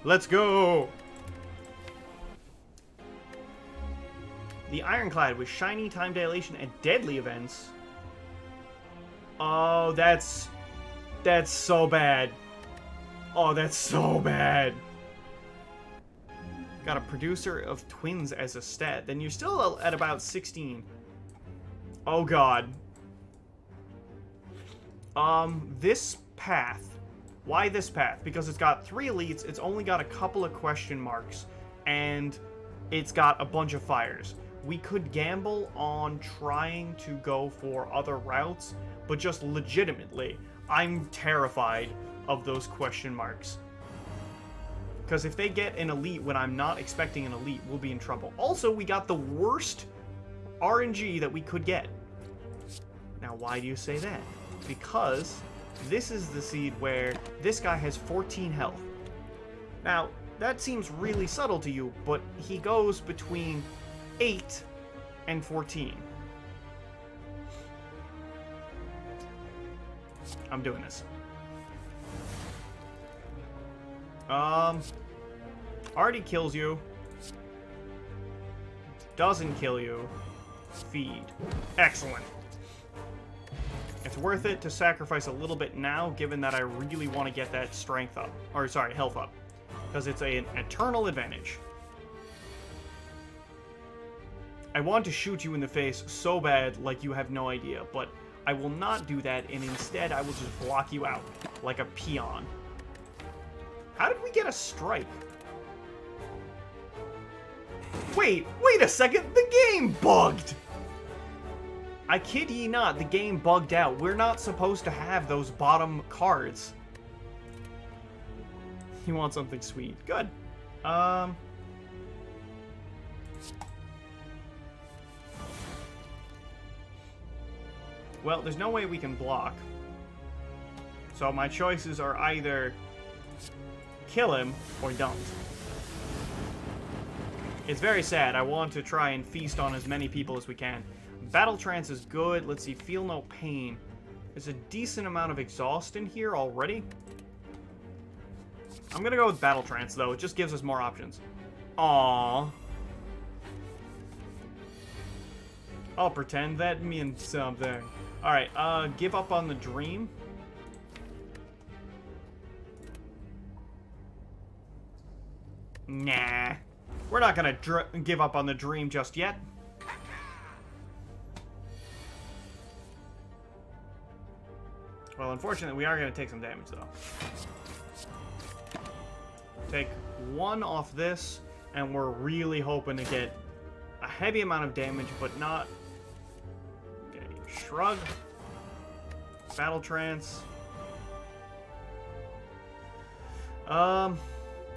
Let's go! The Ironclad with shiny, time dilation, and deadly events. Oh, that's so bad. Oh, that's so bad. Got a producer of twins as a stat. Then you're still at about 16. Oh, God. This path. Why this path? Because it's got 3 elites, it's only got a couple of question marks, and it's got a bunch of fires. We could gamble on trying to go for other routes, but just legitimately, I'm terrified of those question marks. Because if they get an elite when I'm not expecting an elite, we'll be in trouble. Also, we got the worst RNG that we could get. Now, why do you say that? Because this is the seed where this guy has 14 health. Now, that seems really subtle to you, but he goes between 8 and 14. I'm doing this. Already kills you. Doesn't kill you. Feed. Excellent. It's worth it to sacrifice a little bit now, given that I really want to get that strength up. Or, sorry, health up. Because it's an eternal advantage. I want to shoot you in the face so bad, like you have no idea, but I will not do that, and instead I will just block you out, like a peon. How did we get a strike? Wait a second, the game bugged! I kid ye not, the game bugged out. We're not supposed to have those bottom cards. You want something sweet. Good. Well, there's no way we can block. So my choices are either kill him or don't. It's very sad. I want to try and feast on as many people as we can. Battle trance is good. Let's see. Feel no pain. There's a decent amount of exhaust in here already. I'm gonna go with battle trance, though. It just gives us more options. Aww. I'll pretend that means something. Alright, give up on the dream. Nah. We're not gonna give up on the dream just yet. Well, unfortunately, we are gonna take some damage, though. Take 1 off this, and we're really hoping to get a heavy amount of damage, but not... Okay, shrug. Battle trance.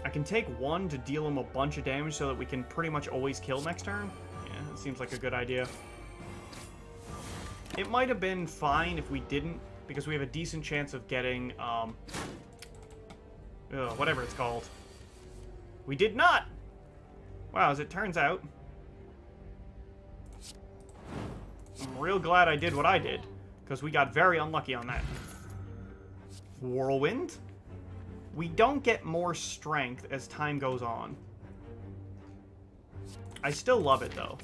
I can take 1 to deal him a bunch of damage so that we can pretty much always kill next turn. Yeah, that seems like a good idea. It might have been fine if we didn't, because we have a decent chance of getting, whatever it's called. We did not! Wow, as it turns out, I'm real glad I did what I did, because we got very unlucky on that. Whirlwind? We don't get more strength as time goes on. I still love it, though.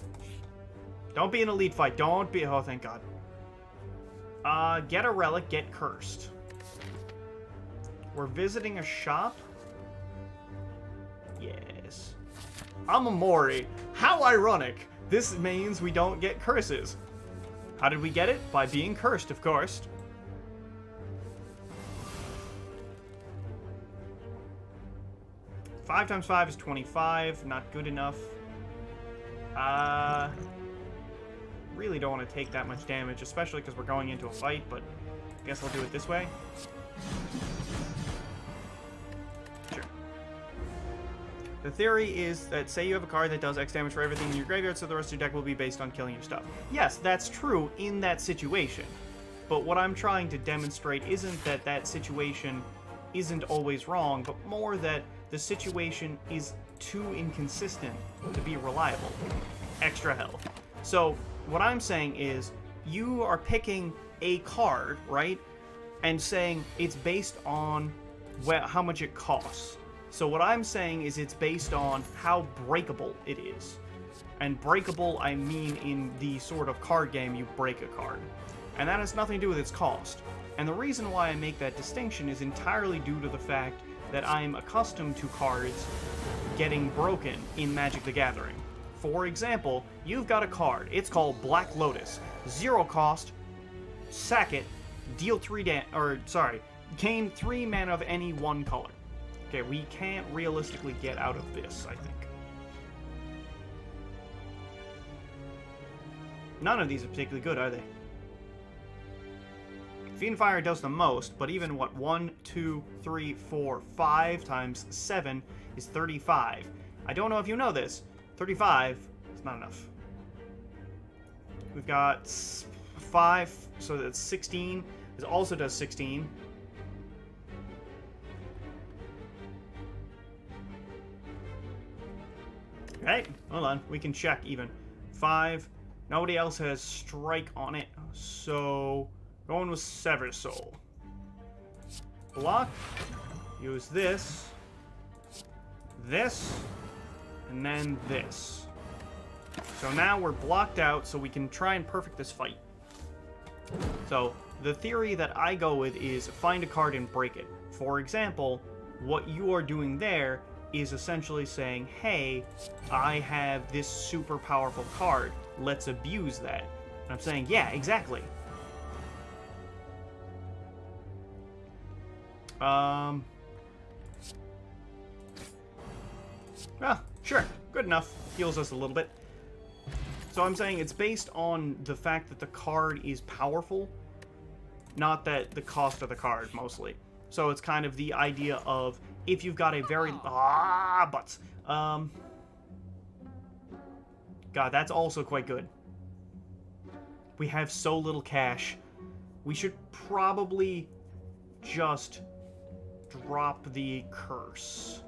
Don't be an elite fight. Don't be... Oh, thank God. Get a relic, get cursed. We're visiting a shop? Yes. I'm a Mori. How ironic. This means we don't get curses. How did we get it? By being cursed, of course. Five times 5 is 25. Not good enough. Really don't want to take that much damage, especially because we're going into a fight, but I guess I'll do it this way. Sure. The theory is that, say you have a card that does X damage for everything in your graveyard, so the rest of your deck will be based on killing your stuff. Yes, that's true in that situation. But what I'm trying to demonstrate isn't that that situation isn't always wrong, but more that the situation is too inconsistent to be reliable. Extra health. So, what I'm saying is, you are picking a card, right? And saying it's based on how much it costs. So what I'm saying is it's based on how breakable it is. And breakable, I mean in the sort of card game you break a card. And that has nothing to do with its cost. And the reason why I make that distinction is entirely due to the fact that I'm accustomed to cards getting broken in Magic the Gathering. For example, you've got a card. It's called Black Lotus. 0 cost, sack it, deal 3 gain 3 mana of any one color. Okay, we can't realistically get out of this, I think. None of these are particularly good, are they? Fiend Fire does the most, but even what, 1, 2, 3, 4, 5 times 7 is 35. I don't know if you know this. 35 is not enough. We've got 5, so that's 16. This also does 16. Right, hold on. We can check even. 5. Nobody else has strike on it, so going with Sever Soul. Block. Use this. This. And then this. So now we're blocked out, so we can try and perfect this fight. So the theory that I go with is find a card and break it. For example, what you are doing there is essentially saying, hey, I have this super powerful card. Let's abuse that. And I'm saying, yeah, exactly. Well, sure. Good enough. Heals us a little bit. So I'm saying it's based on the fact that the card is powerful, not that the cost of the card, mostly. So it's kind of the idea of, if you've got a very... butts. God, that's also quite good. We have so little cash. We should probably just drop the curse.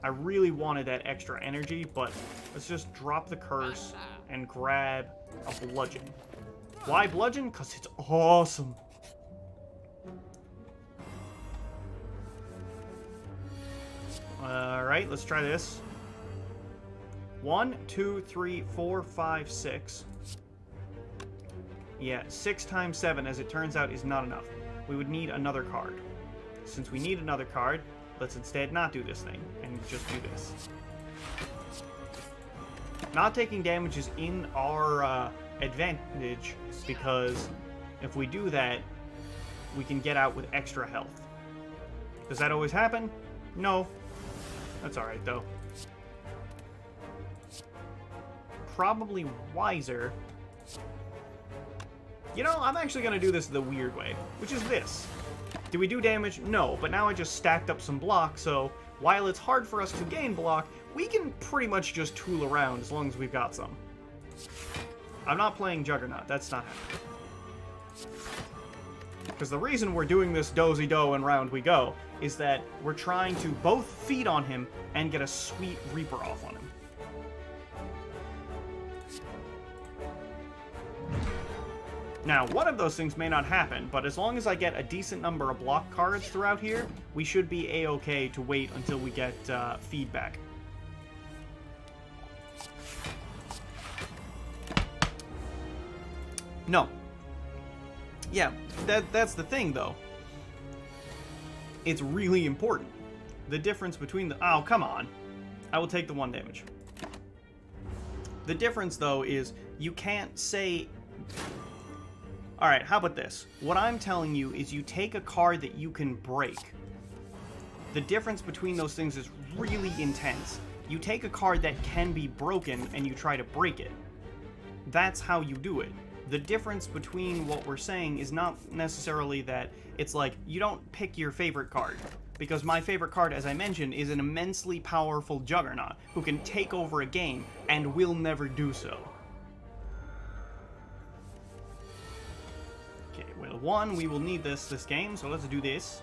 I really wanted that extra energy, but let's just drop the curse and grab a bludgeon. Why bludgeon? Because it's awesome. Alright, let's try this. 1, 2, 3, 4, 5, 6. Yeah, 6 times 7, as it turns out, is not enough. We would need another card. Since we need another card, let's instead not do this thing, and just do this. Not taking damage is in our advantage, because if we do that, we can get out with extra health. Does that always happen? No. That's alright, though. Probably wiser. You know, I'm actually going to do this the weird way, which is this. Do we do damage? No, but now I just stacked up some block, so while it's hard for us to gain block, we can pretty much just tool around as long as we've got some. I'm not playing Juggernaut. That's not happening. Because the reason we're doing this dozy-do and round we go is that we're trying to both feed on him and get a sweet Reaper off on him. Now, one of those things may not happen, but as long as I get a decent number of block cards throughout here, we should be a-okay to wait until we get feedback. No. Yeah, that's the thing, though. It's really important. The difference between the... Oh, come on. I will take the 1 damage. The difference, though, is you can't say... Alright, how about this? What I'm telling you is you take a card that you can break. The difference between those things is really intense. You take a card that can be broken and you try to break it. That's how you do it. The difference between what we're saying is not necessarily that it's like, you don't pick your favorite card. Because my favorite card, as I mentioned, is an immensely powerful Juggernaut who can take over a game and will never do so. Okay, well, 1, we will need this game, so let's do this.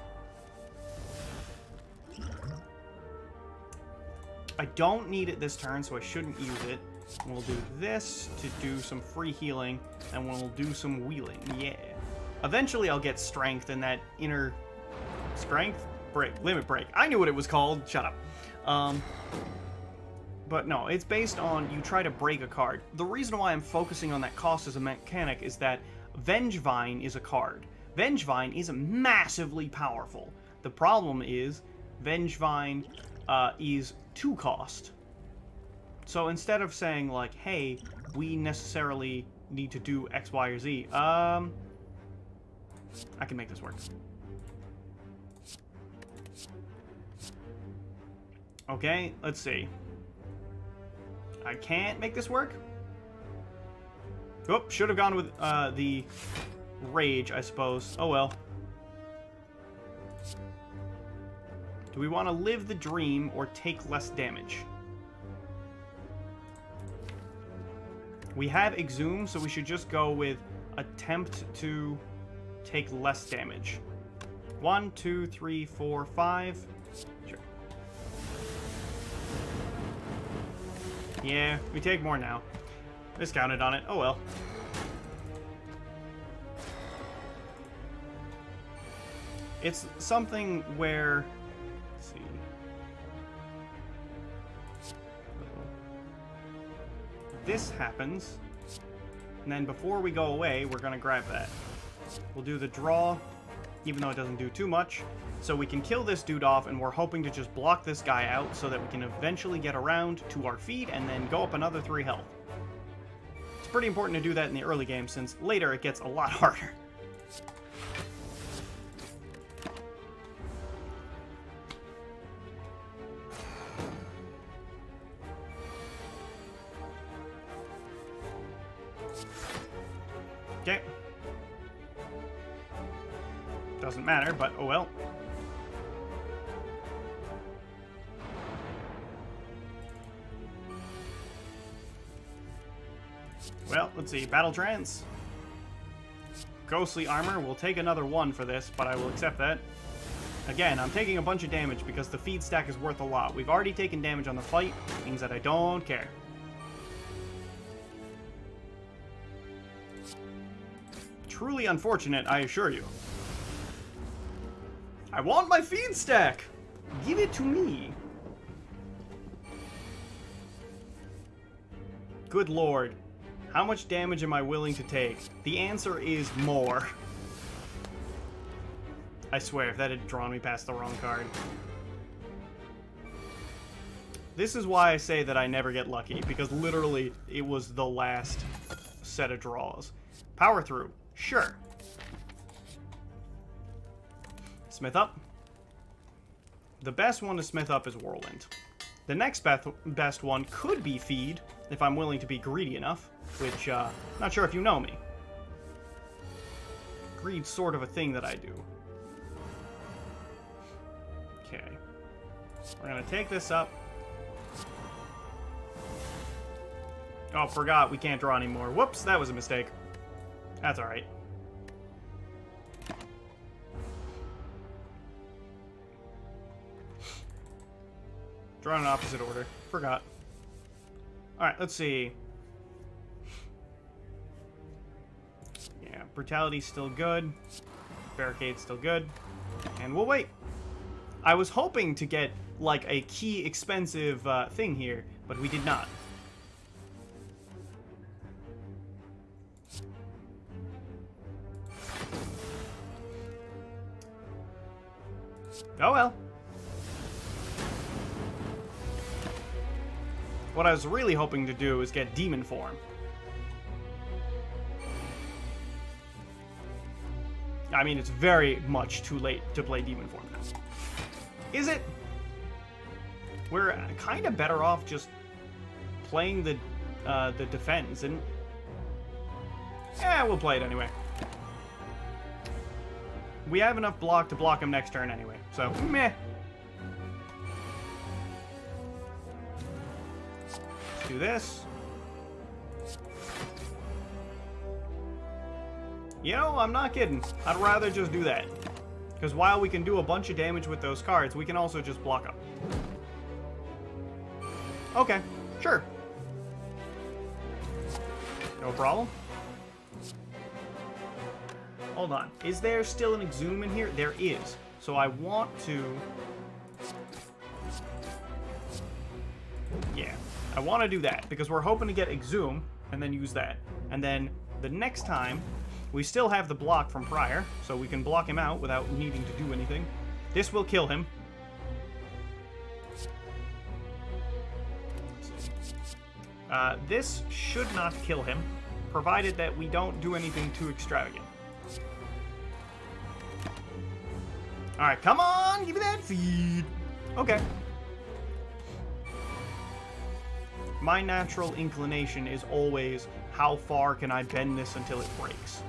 I don't need it this turn, so I shouldn't use it. We'll do this to do some free healing, and we'll do some wheeling. Yeah. Eventually I'll get strength and that inner strength. break. Limit break. I knew what it was called. Shut up. But no, it's based on you try to break a card. The reason why I'm focusing on that cost as a mechanic is that Vengevine is a card. Vengevine is massively powerful. The problem is Vengevine is 2 cost. So instead of saying like, hey, we necessarily need to do X, Y, or Z, I can make this work. Okay, let's see. I can't make this work? Oop, should have gone with the rage, I suppose. Oh well. Do we want to live the dream or take less damage? We have Exhume, so we should just go with attempt to take less damage. 1, 2, 3, 4, 5. Sure. Yeah, we take more now. Discounted on it. Oh well. It's something where... Let's see. This happens, and then before we go away, we're going to grab that. We'll do the draw, even though it doesn't do too much, so we can kill this dude off, and we're hoping to just block this guy out so that we can eventually get around to our feet and then go up another 3 health. It's pretty important to do that in the early game, since later it gets a lot harder. Okay. Doesn't matter, but oh well. Well, let's see. Battle Trance. Ghostly Armor. We'll take another 1 for this, but I will accept that. Again, I'm taking a bunch of damage because the feed stack is worth a lot. We've already taken damage on the fight, means that I don't care. Truly unfortunate, I assure you. I want my feed stack! Give it to me! Good lord. How much damage am I willing to take? The answer is more. I swear, if that had drawn me past the wrong card. This is why I say that I never get lucky, because literally, it was the last set of draws. Power through. Sure. Smith up. The best one to smith up is Whirlwind. The next best one could be Feed, if I'm willing to be greedy enough, which, not sure if you know me. Greed's sort of a thing that I do. Okay. We're gonna take this up. Oh, forgot, we can't draw anymore. Whoops, that was a mistake. That's alright. Draw in opposite order. Forgot. Alright, let's see. Yeah, Brutality's still good. Barricade's still good. And we'll wait. I was hoping to get, like, a key expensive thing here, but we did not. Oh well. What I was really hoping to do is get Demon Form. I mean, it's very much too late to play Demon Form now. Is it? We're kind of better off just playing the defense, and yeah, we'll play it anyway. We have enough block to block him next turn anyway, so meh. Let's do this. You know, I'm not kidding. I'd rather just do that. Because while we can do a bunch of damage with those cards, we can also just block up. Okay, sure. No problem. Hold on. Is there still an Exhume in here? There is. So I want to... Yeah, I want to do that, because we're hoping to get Exhume, and then use that. And then the next time, we still have the block from prior, so we can block him out without needing to do anything. This will kill him. This should not kill him, provided that we don't do anything too extravagant. Alright, come on! Give me that feed! Okay. My natural inclination is always, how far can I bend this until it breaks?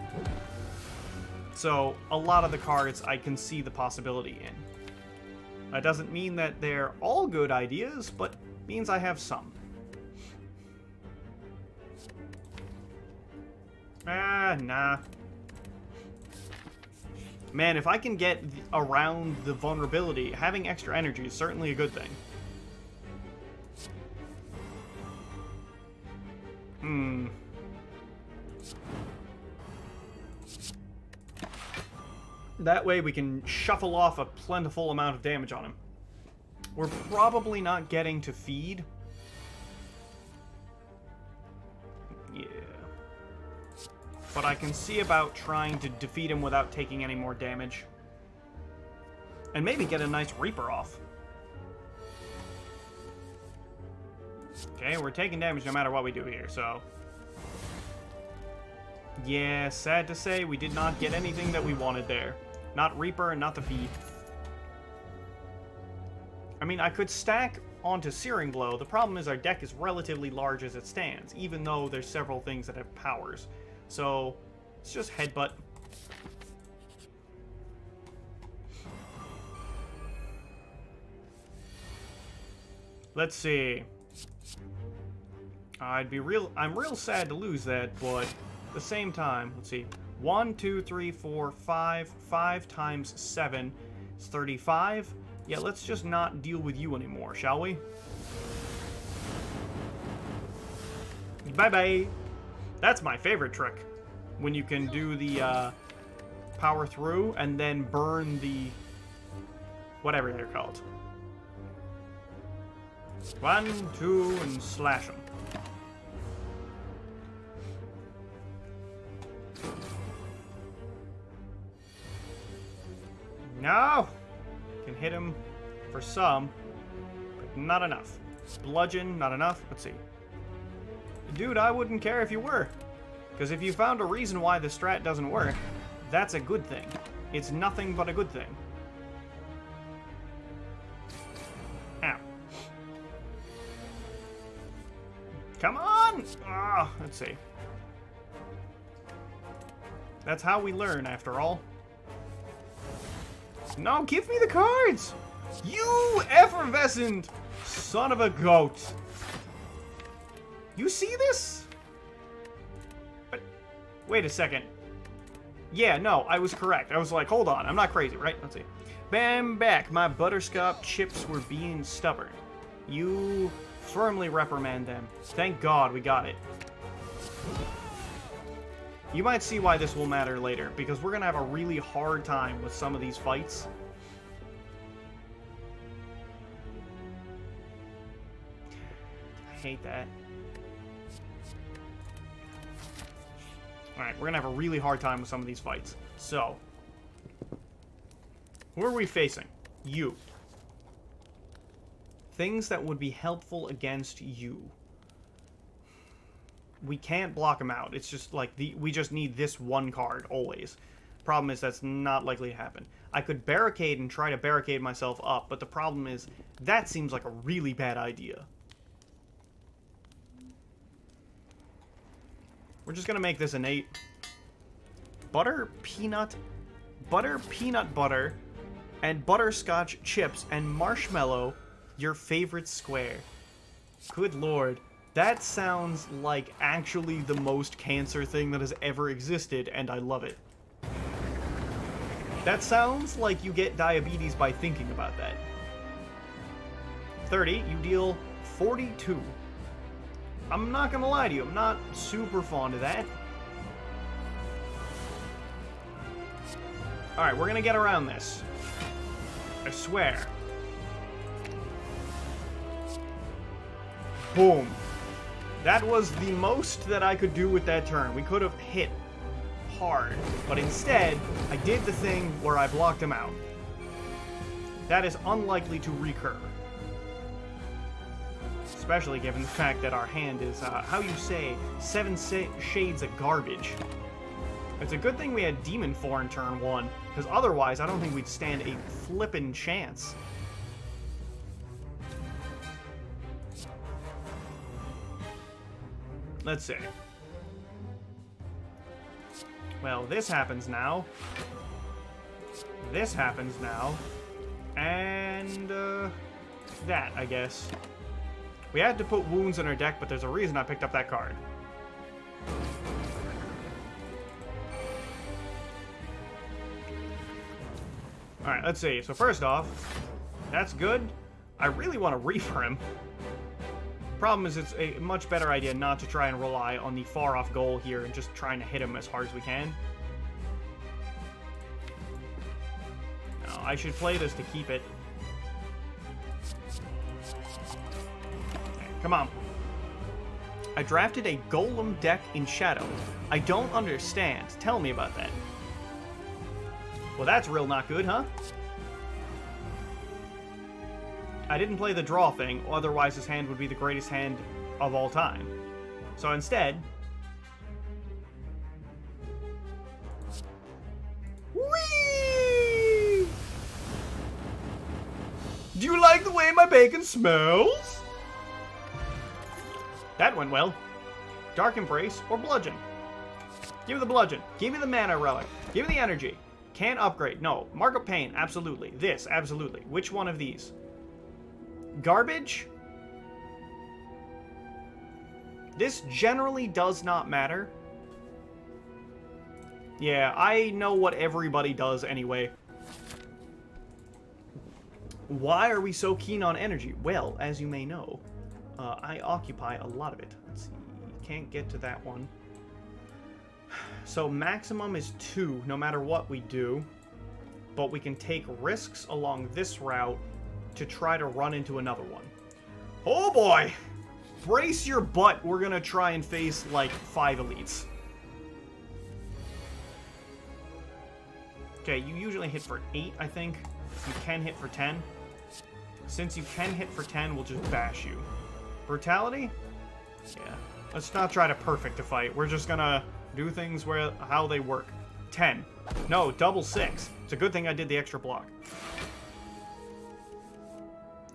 So, a lot of the cards I can see the possibility in. That doesn't mean that they're all good ideas, but means I have some. Nah. Man, if I can get around the vulnerability, having extra energy is certainly a good thing. That way we can shuffle off a plentiful amount of damage on him. We're probably not getting to feed. Yeah. But I can see about trying to defeat him without taking any more damage. And maybe get a nice Reaper off. Okay, we're taking damage no matter what we do here, so... Yeah, sad to say, we did not get anything that we wanted there. Not Reaper, and not the feed. I mean, I could stack onto Searing Blow. The problem is our deck is relatively large as it stands, even though there's several things that have powers. So, it's just Headbutt. Let's see. I'm real sad to lose that, but at the same time, let's see. 1, 2, 3, 4, 5. 5 times 7 is 35. Yeah, let's just not deal with you anymore, shall we? Bye-bye. That's my favorite trick. When you can do the power through and then burn the... whatever they're called. 1, 2, and slash them. No! Can hit him for some, but not enough. Bludgeon, not enough. Let's see. Dude, I wouldn't care if you were. Because if you found a reason why the strat doesn't work, that's a good thing. It's nothing but a good thing. Ow. Come on! Ah, let's see. That's how we learn, after all. No, give me the cards! You effervescent son of a goat! You see this? But, wait a second. Yeah, no, I was correct. I was like, hold on, I'm not crazy, right? Let's see. Bam, back. My butterscotch chips were being stubborn. You firmly reprimand them. Thank God we got it. You might see why this will matter later, because we're going to have a really hard time with some of these fights. I hate that. Alright, we're going to have a really hard time with some of these fights. So, who are we facing? You. Things that would be helpful against you. We can't block them out. It's just like, we just need this one card, always. Problem is, that's not likely to happen. I could barricade and try to barricade myself up, but the problem is, that seems like a really bad idea. We're just gonna make this an 8. Butter, peanut butter, and butterscotch chips, and marshmallow, your favorite square. Good lord. That sounds like actually the most cancer thing that has ever existed, and I love it. That sounds like you get diabetes by thinking about that. 30, you deal 42. I'm not gonna lie to you, I'm not super fond of that. Alright, we're gonna get around this. I swear. Boom. That was the most that I could do with that turn. We could have hit hard, but instead, I did the thing where I blocked him out. That is unlikely to recur. Especially given the fact that our hand is, how you say, 7 shades of garbage. It's a good thing we had Demon 4 in turn 1, because otherwise I don't think we'd stand a flippin' chance. Let's see. Well, this happens now. This happens now. And, that, I guess. We had to put wounds in our deck, but there's a reason I picked up that card. Alright, let's see. So first off, that's good. I really want to Reaper him. Problem is, it's a much better idea not to try and rely on the far-off goal here and just trying to hit him as hard as we can. No, I should play this to keep it. Come on. I drafted a Golem deck in Shadow. I don't understand. Tell me about that. Well, that's real not good, huh? I didn't play the draw thing, otherwise his hand would be the greatest hand of all time. So instead... Whee! Do you like the way my bacon smells? That went well. Dark Embrace or Bludgeon? Give me the Bludgeon. Give me the Mana Relic. Give me the Energy. Can't upgrade. No. Mark of Pain. Absolutely. This. Absolutely. Which one of these? Garbage? This generally does not matter. Yeah, I know what everybody does anyway. Why are we so keen on energy? Well, as you may know, I occupy a lot of it. Let's see. Can't get to that one. So maximum is 2, no matter what we do. But we can take risks along this route to try to run into another one. Oh boy! Brace your butt. We're gonna try and face, like, 5 elites. Okay, you usually hit for 8, I think. You can hit for 10. Since you can hit for 10, we'll just bash you. Brutality? Yeah. Let's not try to perfect a fight. We're just gonna do things how they work. 10. No, double 6. It's a good thing I did the extra block.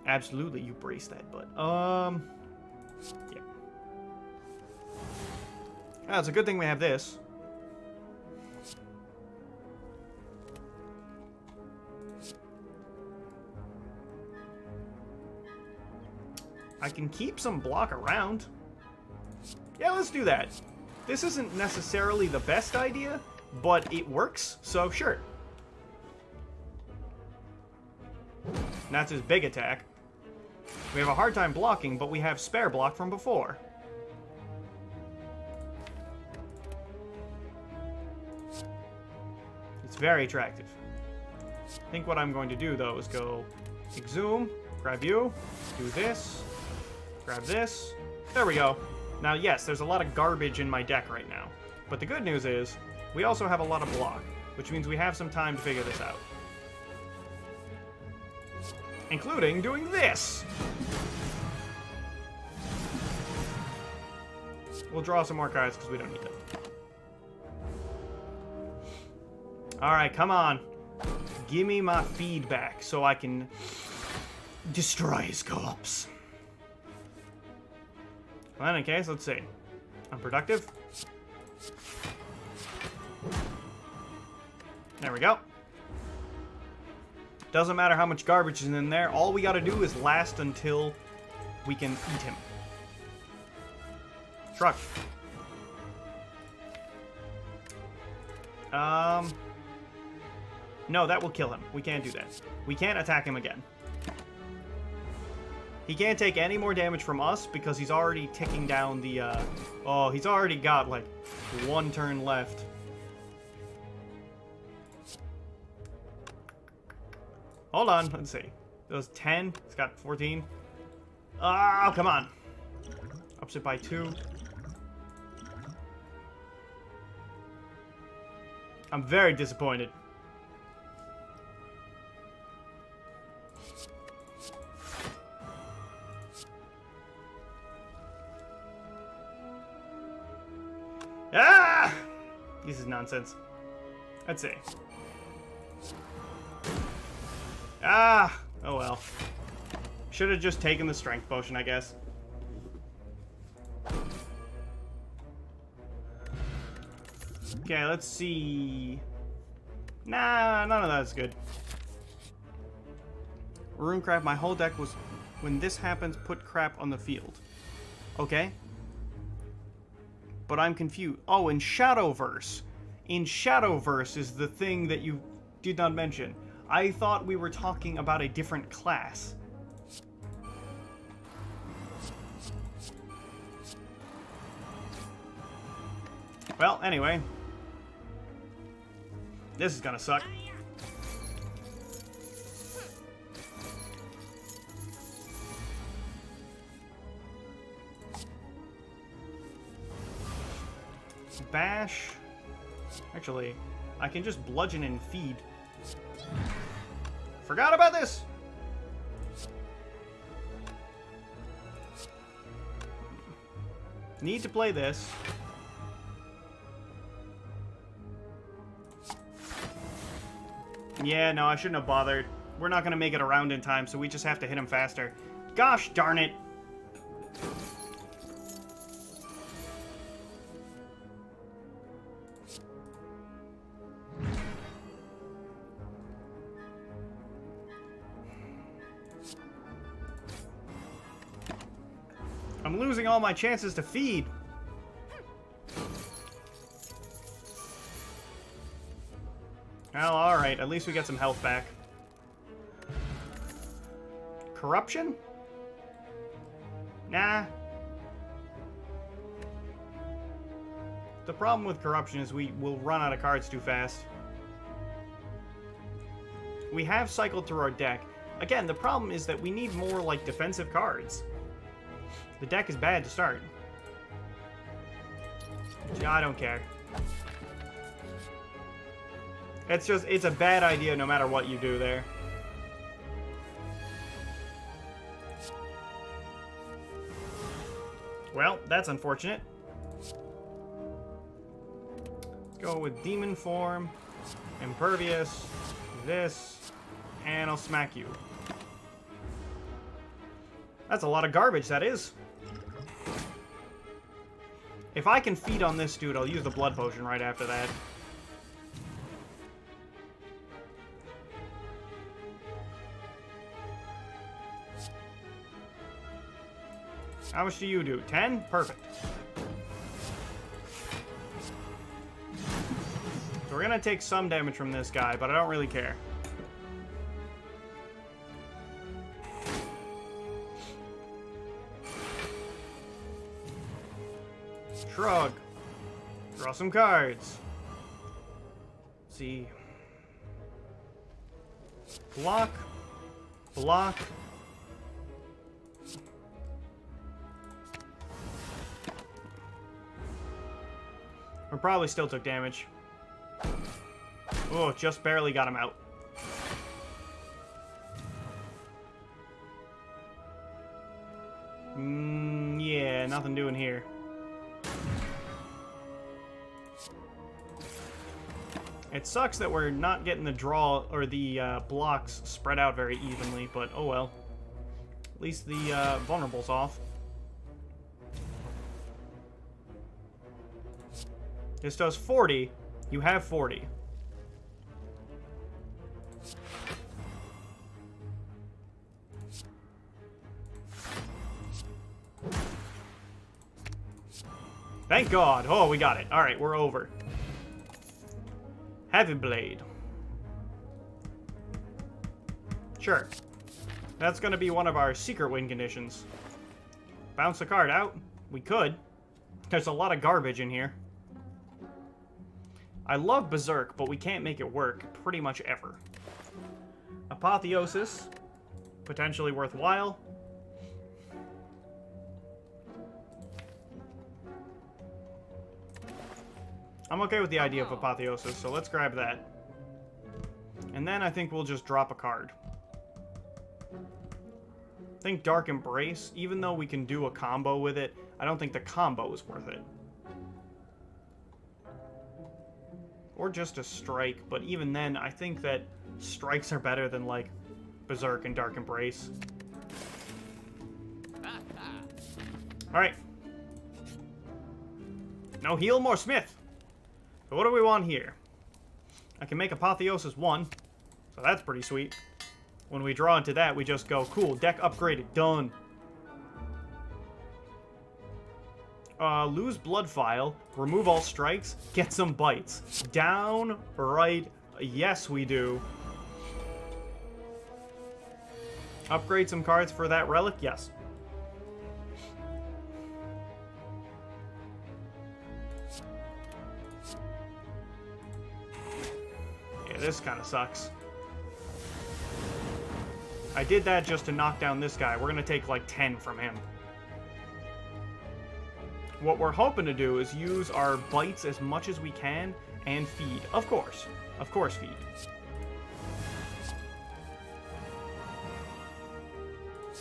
Absolutely, you brace that butt. Yeah. Ah, it's a good thing we have this. I can keep some block around. Yeah, let's do that. This isn't necessarily the best idea, but it works, so sure. And that's his big attack. We have a hard time blocking, but we have spare block from before. It's very attractive. I think what I'm going to do, though, is go Exhume, grab you, do this, grab this. There we go. Now, yes, there's a lot of garbage in my deck right now. But the good news is, we also have a lot of block, which means we have some time to figure this out. Including doing this! We'll draw some more cards because we don't need them. Alright, come on. Give me my feedback so I can destroy his corpse. Well, in any case, let's see. Unproductive. There we go. Doesn't matter how much garbage is in there. All we gotta do is last until we can eat him. Shrug. No, that will kill him. We can't do that. We can't attack him again. He can't take any more damage from us because he's already ticking down the, oh, he's already got, like, 1 turn left. Hold on, let's see. It was 10. It's got 14. Oh, come on. Ups it by 2. I'm very disappointed. Ah! This is nonsense. Let's see. Ah! Oh well. Should have just taken the strength potion, I guess. Okay, let's see. Nah, none of that's good. Runecraft, my whole deck was... When this happens, put crap on the field. Okay. But I'm confused. Oh, in Shadowverse. In Shadowverse is the thing that you did not mention. I thought we were talking about a different class. Well, anyway. This is gonna suck. Bash. Actually, I can just bludgeon and feed. Forgot about this! Need to play this. Yeah, no, I shouldn't have bothered. We're not gonna make it around in time, so we just have to hit him faster. Gosh darn it! I'm losing all my chances to feed. Well, alright. At least we get some health back. Corruption? Nah. The problem with corruption is we will run out of cards too fast. We have cycled through our deck. Again, the problem is that we need more, like, defensive cards. The deck is bad to start. I don't care. It's just, it's a bad idea no matter what you do there. Well, that's unfortunate. Let's go with Demon Form, Impervious, this, and I'll smack you. That's a lot of garbage, that is. If I can feed on this dude, I'll use the blood potion right after that. How much do you do? 10? Perfect. So we're gonna take some damage from this guy, but I don't really care. Shrug. Draw some cards. Let's see. Block. Block. We probably still took damage. Oh, just barely got him out. Yeah, nothing doing here. It sucks that we're not getting the draw or the blocks spread out very evenly, but oh well. At least the vulnerable's off. This does 40. You have 40. Thank God. Oh, we got it. All right, we're over. Heavy Blade. Sure. That's going to be one of our secret win conditions. Bounce the card out. We could. There's a lot of garbage in here. I love Berserk, but we can't make it work pretty much ever. A Apotheosis. Potentially worthwhile. I'm okay with the idea of Apotheosis, so let's grab that. And then I think we'll just drop a card. I think Dark Embrace, even though we can do a combo with it, I don't think the combo is worth it. Or just a strike, but even then, I think that strikes are better than, like, Berserk and Dark Embrace. Alright. No heal, more Smith! So what do we want here? I can make Apotheosis 1, so that's pretty sweet. When we draw into that, we just go, cool, deck upgraded, done. Lose Blood File, remove all strikes, get some bites. Down, right, yes we do. Upgrade some cards for that relic, yes. Yeah, this kind of sucks. I did that just to knock down this guy. We're going to take like 10 from him. What we're hoping to do is use our bites as much as we can and feed. Of course. Of course feed.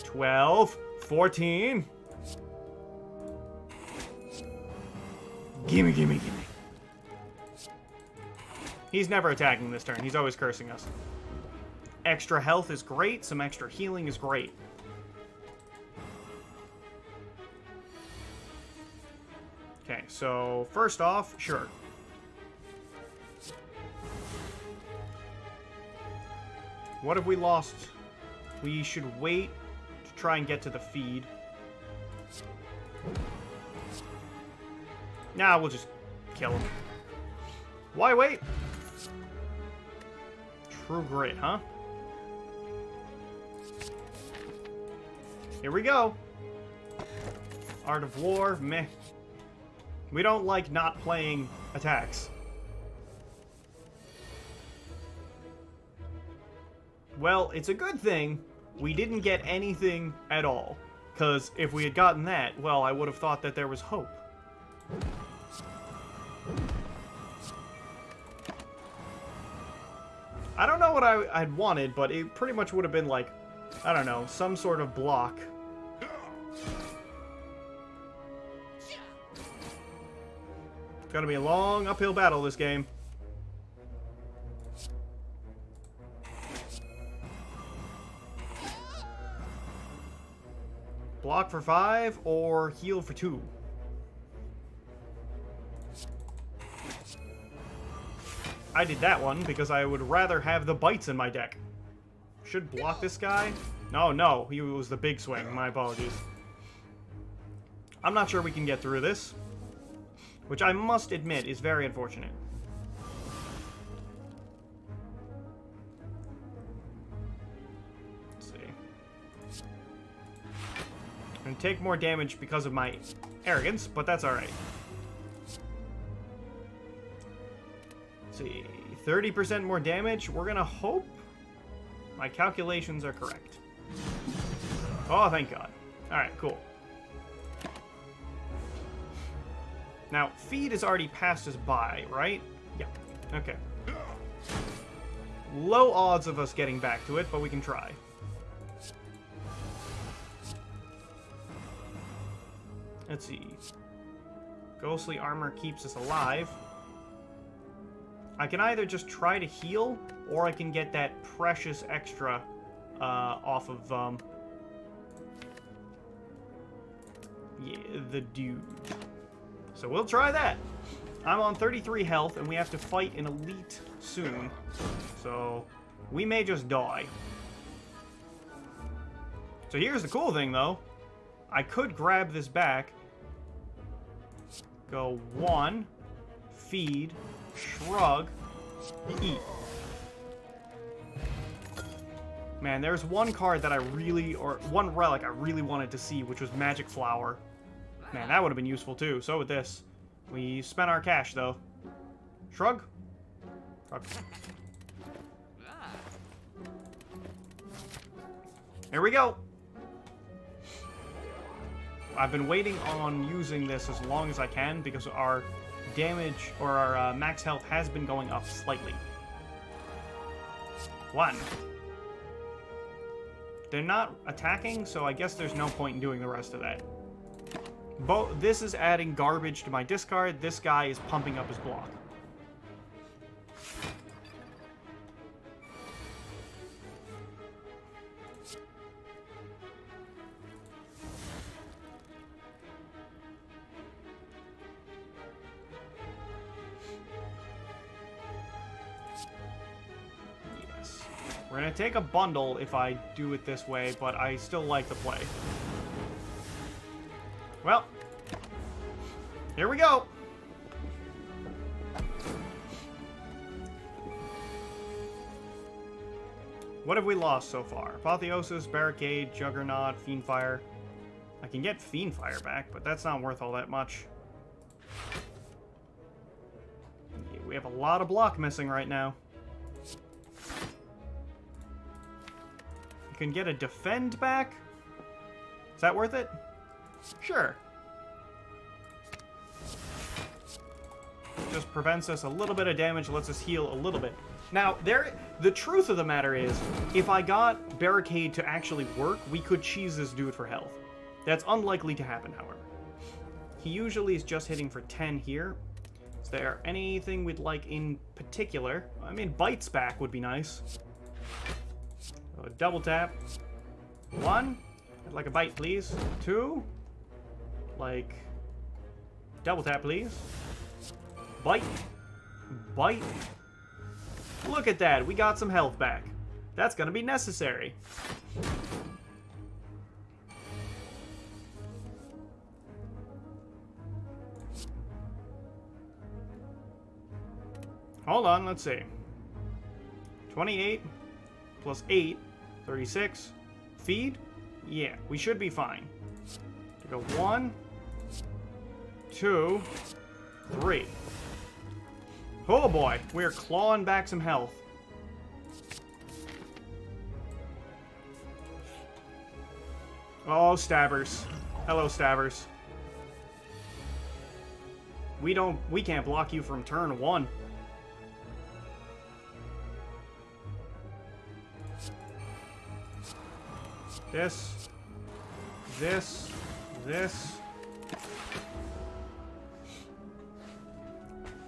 $12, $14. Gimme, gimme, gimme. He's never attacking this turn. He's always cursing us. Extra health is great. Some extra healing is great. Okay, so first off, sure. What have we lost? We should wait to try and get to the feed. Nah, we'll just kill him. Why wait? True Grit, huh? Here we go. Art of War, meh. We don't like not playing attacks. Well, it's a good thing we didn't get anything at all. Because if we had gotten that, well, I would have thought that there was hope. I don't know what I'd wanted, but it pretty much would have been like, I don't know, some sort of block. It's gonna be a long uphill battle this game. Block for 5 or heal for 2. I did that one because I would rather have the bites in my deck. Should block this guy? No, he was the big swing. My apologies. I'm not sure we can get through this, which I must admit is very unfortunate. Let's see. I'm gonna take more damage because of my arrogance, but that's alright. Let's see. 30% more damage. We're gonna hope my calculations are correct. Oh, thank God. Alright, cool. Now, feed is already passed us by, right? Yeah. Okay. Low odds of us getting back to it, but we can try. Let's see. Ghostly armor keeps us alive. I can either just try to heal, or I can get that precious extra off of yeah, the dude. So we'll try that. I'm on 33 health, and we have to fight an elite soon. So we may just die. So here's the cool thing, though. I could grab this back. Go 1, feed, shrug, eat. Man, there's one card that I really, or one relic I really wanted to see, which was Magic Flower. Man, that would have been useful too. So with this. We spent our cash, though. Shrug? Shrug. Here we go. I've been waiting on using this as long as I can because our damage, or our max health, has been going up slightly. 1. They're not attacking, so I guess there's no point in doing the rest of that. This is adding garbage to my discard. This guy is pumping up his block. We're going to take a bundle if I do it this way, but I still like the play. Well, here we go. What have we lost so far? Apotheosis, Barricade, Juggernaut, Fiendfire. I can get Fiendfire back, but that's not worth all that much. We have a lot of block missing right now. Can get a defend back? Is that worth it? Sure. Just prevents us a little bit of damage, lets us heal a little bit. Now, the truth of the matter is, if I got Barricade to actually work, we could cheese this dude for health. That's unlikely to happen, however. He usually is just hitting for 10 here. Is there anything we'd like in particular? I mean, Bites back would be nice. Double tap. 1. I'd like a bite, please. 2. Like, double tap, please. Bite. Bite. Look at that. We got some health back. That's going to be necessary. Hold on. Let's see. 28 plus 8. 36. Feed? Yeah, we should be fine. Go 1, 2, 3. Oh boy, we're clawing back some health. Oh, stabbers. Hello, stabbers. We can't block you from turn 1. This.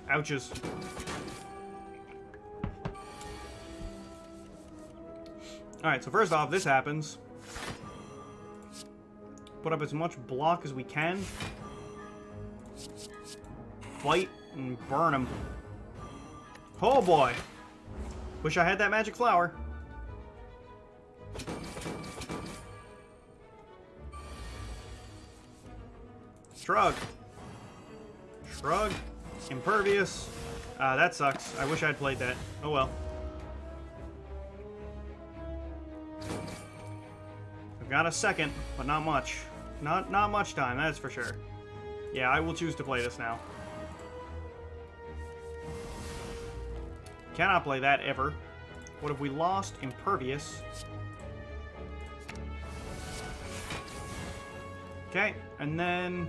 Ouches. Alright, so first off, this happens. Put up as much block as we can. Fight and burn him. Oh boy. Wish I had that magic flower. Shrug. Shrug. Impervious. That sucks. I wish I'd played that. Oh well. I've got a second, but not much. Not much time, that's for sure. Yeah, I will choose to play this now. Cannot play that ever. What have we lost? Impervious. Okay, and then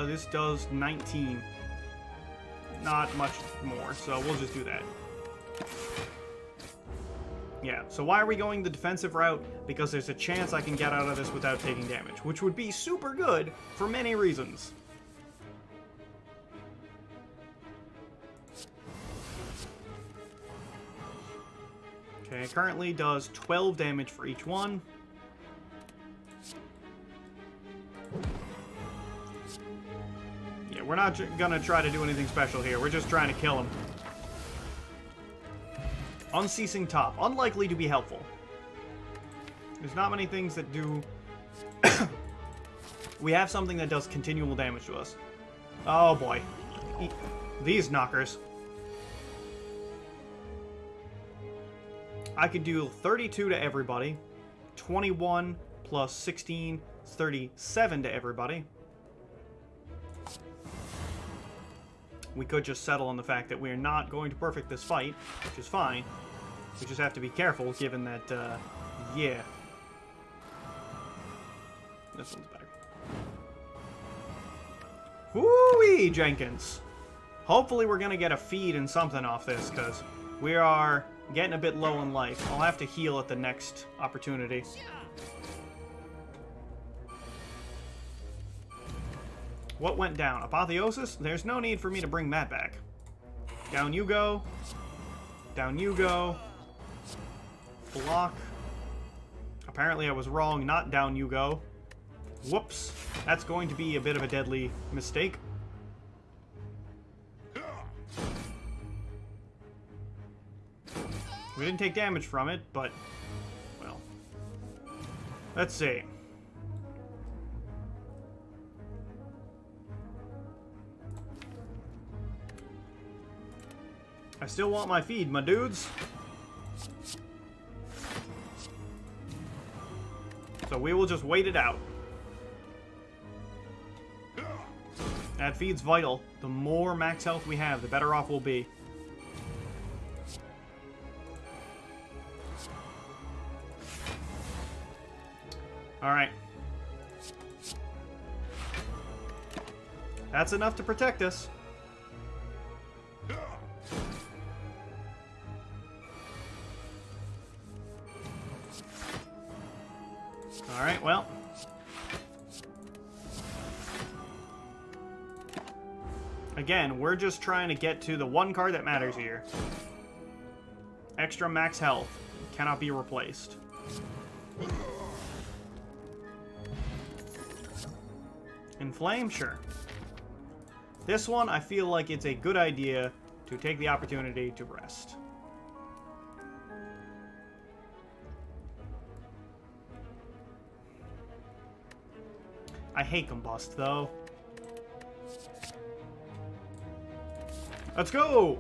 this does 19. Not much more, so we'll just do that. Yeah, so why are we going the defensive route? Because there's a chance I can get out of this without taking damage, which would be super good for many reasons. Okay, it currently does 12 damage for each one. Yeah, we're not gonna try to do anything special here. We're just trying to kill him. Unceasing Top. Unlikely to be helpful. There's not many things that do... We have something that does continual damage to us. Oh boy. These knockers. I could do 32 to everybody. 21 plus 16 is 37 to everybody. We could just settle on the fact that we're not going to perfect this fight, which is fine. We just have to be careful, given that Yeah. This one's better. Whoo-wee, Jenkins. Hopefully we're going to get a feed and something off this, because we are getting a bit low in life. I'll have to heal at the next opportunity. What went down? Apotheosis? There's no need for me to bring that back. Down you go. Down you go. Block. Apparently I was wrong, not down you go. Whoops. That's going to be a bit of a deadly mistake. We didn't take damage from it, but, well. Let's see. I still want my feed, my dudes. So we will just wait it out. That feed's vital. The more max health we have, the better off we'll be. Alright. That's enough to protect us. Alright, well. Again, we're just trying to get to the one card that matters here. Extra max health. Cannot be replaced. Inflame? Sure. This one, I feel like it's a good idea to take the opportunity to rest. I hate Combust, though. Let's go!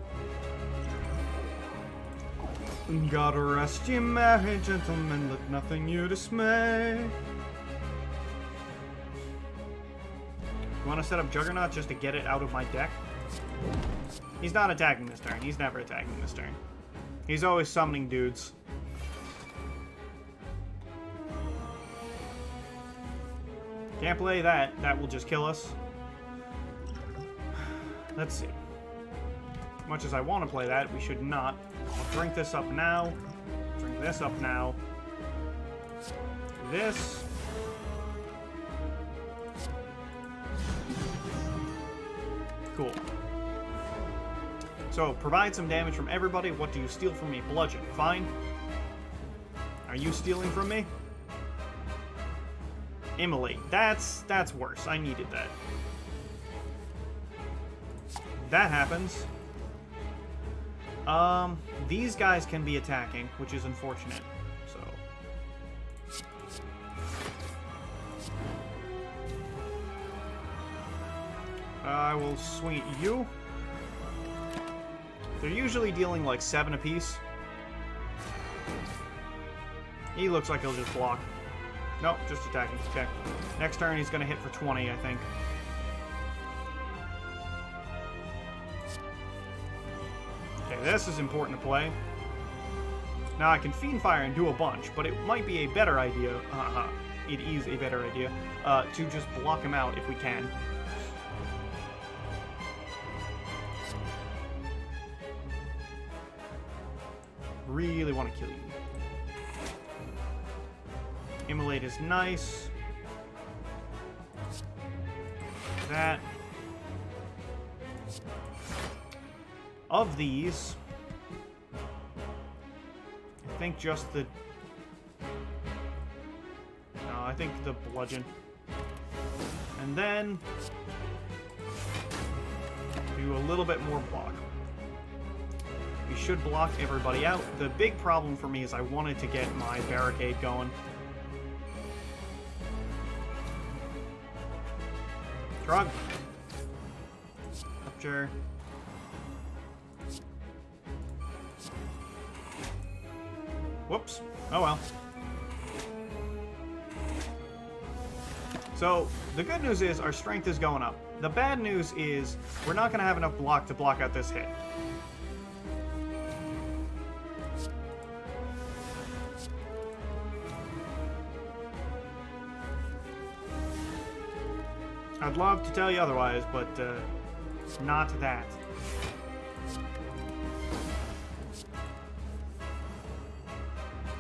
Gotta rest ye merry gentlemen, let nothing you dismay. You want to set up Juggernaut just to get it out of my deck? He's not attacking this turn. He's never attacking this turn. He's always summoning dudes. Can't play that. That will just kill us. Let's see. As much as I want to play that, we should not. I'll drink this up now. Drink this up now. This. Cool. So, provide some damage from everybody. What do you steal from me? Bludgeon. Fine. Are you stealing from me? Immolate. That's worse. I needed that. That happens. These guys can be attacking, which is unfortunate. So. I will swing at you. They're usually dealing like 7 apiece. He looks like he'll just block. Nope, just attacking. Okay. Next turn he's gonna hit for 20, I think. Okay, this is important to play. Now I can Fiend Fire and do a bunch, but it might be a better idea. It is a better idea to just block him out if we can. Really want to kill you. Immolate is nice. That. Of these, I think just the... No, I think the Bludgeon. And then do a little bit more block. We should block everybody out. The big problem for me is I wanted to get my barricade going. Shrug. Rupture. Whoops. Oh well. So, the good news is our strength is going up. The bad news is we're not going to have enough block to block out this hit. I'd love to tell you otherwise, but not that.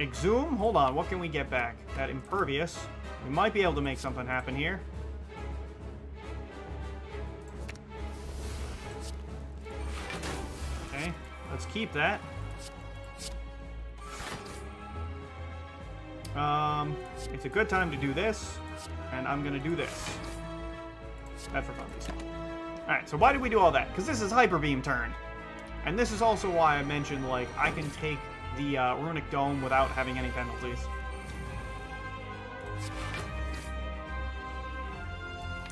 Exhume? Hold on, what can we get back? That impervious. We might be able to make something happen here. Okay, let's keep that. It's a good time to do this, and I'm gonna do this. That for fun. Alright, so why did we do all that? Because this is Hyper Beam turn. And this is also why I mentioned, like, I can take the Runic Dome without having any penalties.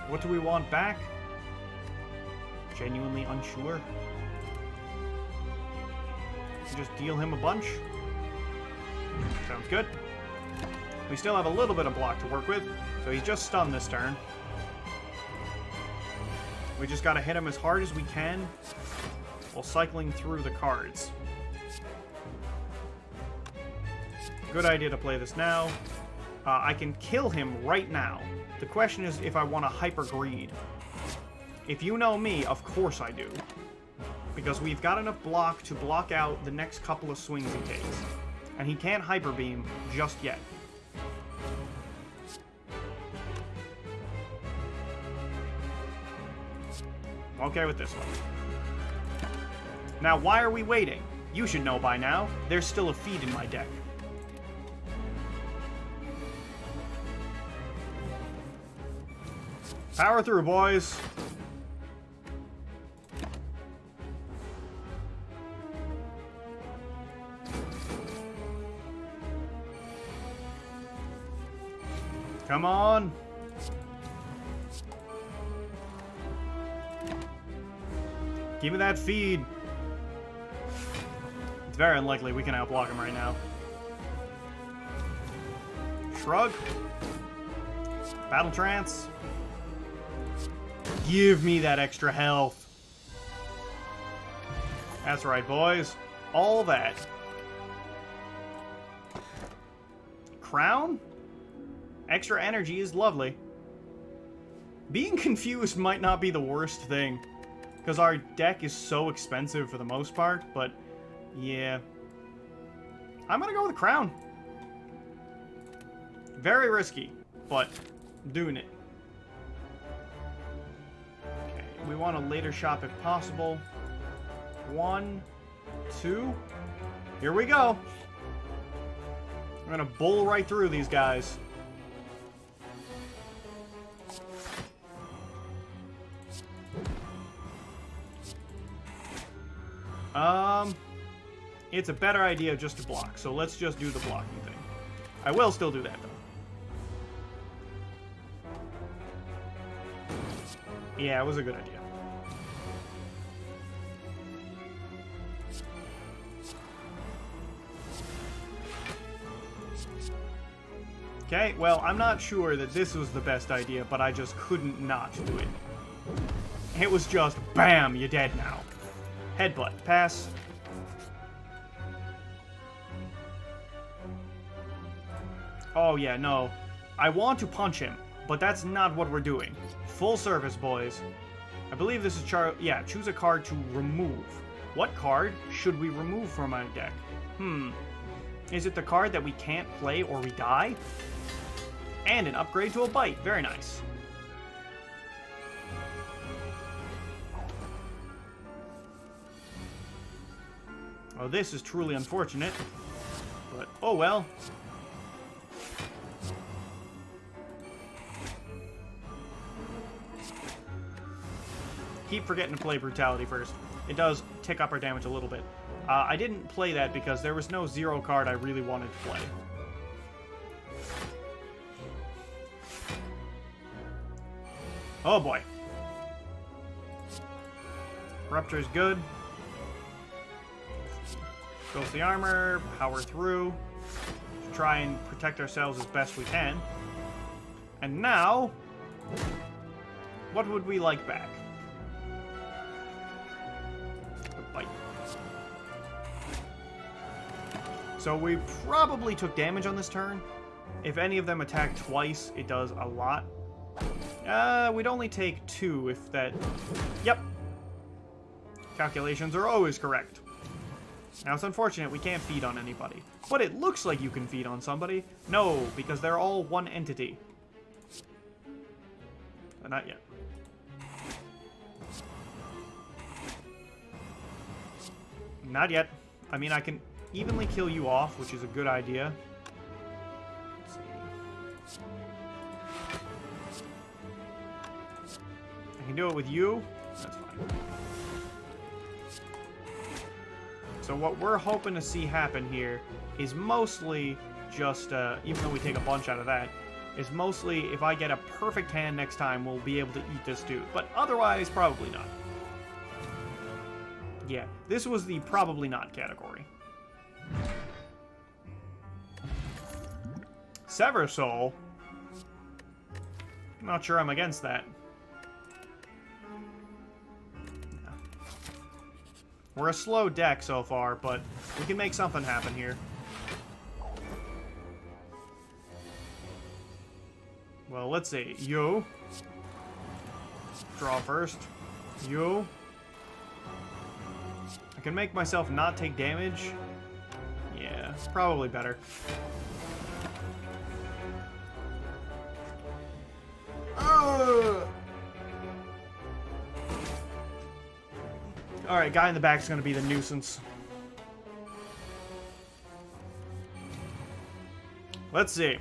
What do we want back? Genuinely unsure. Just deal him a bunch. Sounds good. We still have a little bit of block to work with, so he's just stunned this turn. We just gotta hit him as hard as we can while cycling through the cards. Good idea to play this now. I can kill him right now. The question is if I want to Hyper Greed. If you know me, of course I do. Because we've got enough block to block out the next couple of swings he takes. And he can't Hyper Beam just yet. I'm okay with this one. Now, why are we waiting? You should know by now. There's still a feed in my deck. Power through, boys. Come on. Give me that feed. It's very unlikely we can outblock him right now. Shrug. Battle Trance. Give me that extra health. That's right, boys. All that. Crown? Extra energy is lovely. Being confused might not be the worst thing, because our deck is so expensive for the most part, but yeah. I'm gonna go with Crown. Very risky, but I'm doing it. Okay, we want a later shop if possible. 1, 2. Here we go. I'm gonna bull right through these guys. It's a better idea just to block, so let's just do the blocking thing. I will still do that, though. Yeah, it was a good idea. Okay, well, I'm not sure that this was the best idea, but I just couldn't not do it. It was just, bam, you're dead now. Headbutt, pass. Oh yeah, no. I want to punch him, but that's not what we're doing. Full service, boys. I believe this is choose a card to remove. What card should we remove from our deck? Is it the card that we can't play or we die? And an upgrade to a bite. Very nice. Oh, this is truly unfortunate. But, oh well. Keep forgetting to play Brutality first. It does tick up our damage a little bit. I didn't play that because there was no zero card I really wanted to play. Oh boy. Rupture is good. Filthy armor, power through. Try and protect ourselves as best we can. And now, what would we like back? A bite. So we probably took damage on this turn. If any of them attack twice, it does a lot. We'd only take 2 if that... Yep. Calculations are always correct. Now, it's unfortunate we can't feed on anybody. But it looks like you can feed on somebody. No, because they're all one entity. But not yet. Not yet. I mean, I can evenly kill you off, which is a good idea. Let's see. I can do it with you. That's fine. So what we're hoping to see happen here is mostly just, even though we take a bunch out of that, is mostly if I get a perfect hand next time, we'll be able to eat this dude. But otherwise, probably not. Yeah, this was the probably not category. Sever Soul? Not sure I'm against that. No. We're a slow deck so far, but we can make something happen here. Well, let's see. You. Draw first. You. I can make myself not take damage. Yeah, it's probably better. Alright, guy in the back is going to be the nuisance. Let's see.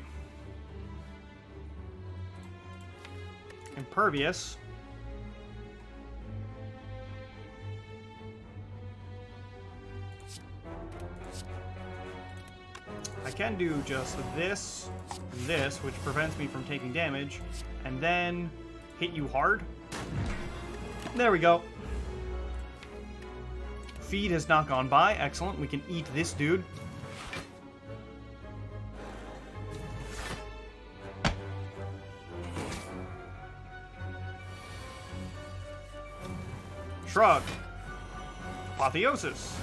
Impervious. I can do just this, and this, which prevents me from taking damage, and then hit you hard. There we go. Feed has not gone by. Excellent. We can eat this dude. Shrug. Apotheosis.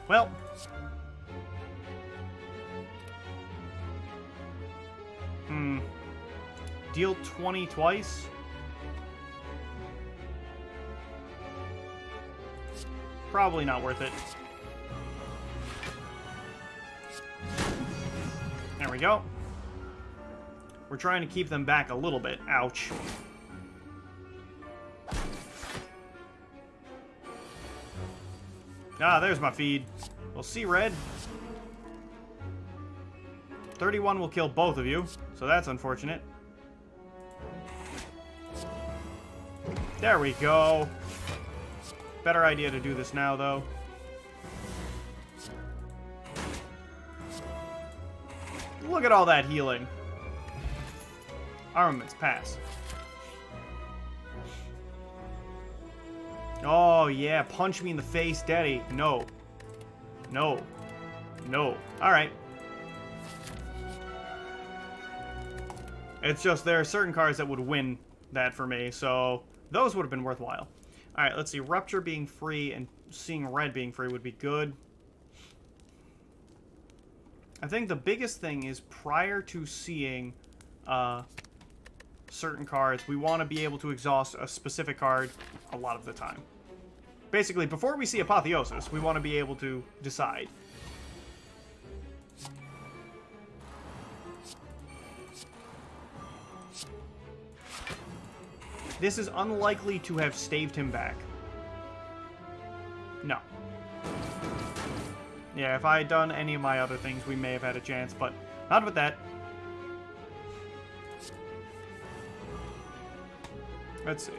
Well. Deal 20 twice? Probably not worth it. There we go. We're trying to keep them back a little bit. Ouch. Ah, there's my feed. We'll see red. 31 will kill both of you, so that's unfortunate. There we go. Better idea to do this now, though. Look at all that healing. Armaments, pass. Oh, yeah, punch me in the face, daddy. No. No. No. Alright. It's just there are certain cards that would win that for me, so those would have been worthwhile. Alright, let's see. Rupture being free and seeing red being free would be good. I think the biggest thing is prior to seeing certain cards, we want to be able to exhaust a specific card a lot of the time. Basically, before we see Apotheosis, we want to be able to decide. This is unlikely to have staved him back. No. Yeah, if I had done any of my other things, we may have had a chance, but not with that. Let's see.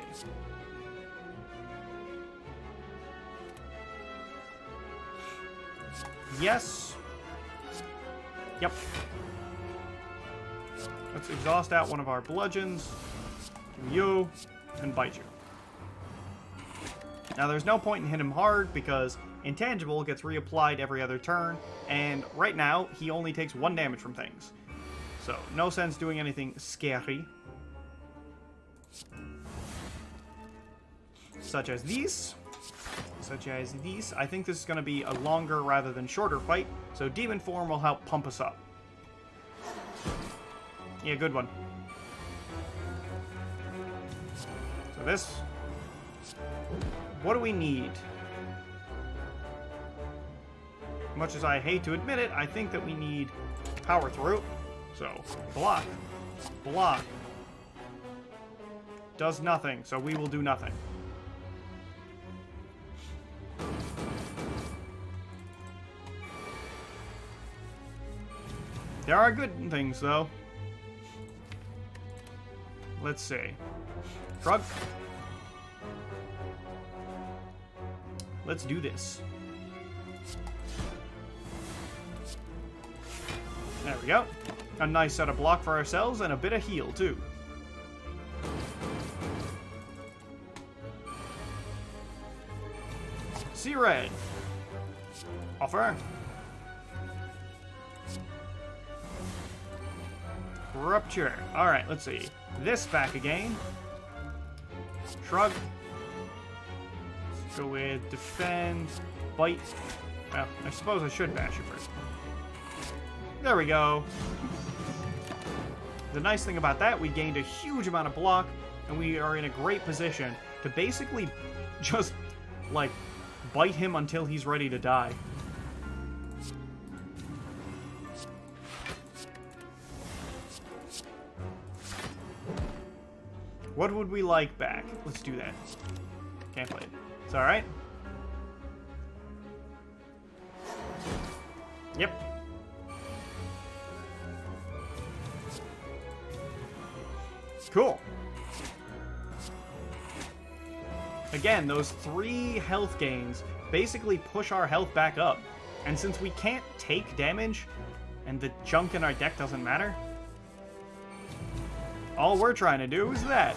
Yes. Yep. Let's exhaust out one of our bludgeons. You and bite you. Now there's no point in hitting him hard because Intangible gets reapplied every other turn, and right now he only takes 1 damage from things. So no sense doing anything scary. Such as these. Such as these. I think this is going to be a longer rather than shorter fight, so Demon Form will help pump us up. Yeah, good one. this. What do we need? Much as I hate to admit it, I think that we need power through. So, block. Block. Does nothing, so we will do nothing. There are good things, though. Let's see. Shrug. Let's do this. There we go. A nice set of block for ourselves and a bit of heal, too. See red. Offer. Rupture. Alright, let's see. This back again. Shrug. Let's go with defend. Bite. Well, I suppose I should bash it first. There we go. The nice thing about that, we gained a huge amount of block, and we are in a great position to basically just, like, bite him until he's ready to die. What would we like back? Let's do that. Can't play it. It's alright. Yep. Cool. Again, those 3 health gains basically push our health back up. And since we can't take damage, and the junk in our deck doesn't matter, all we're trying to do is that.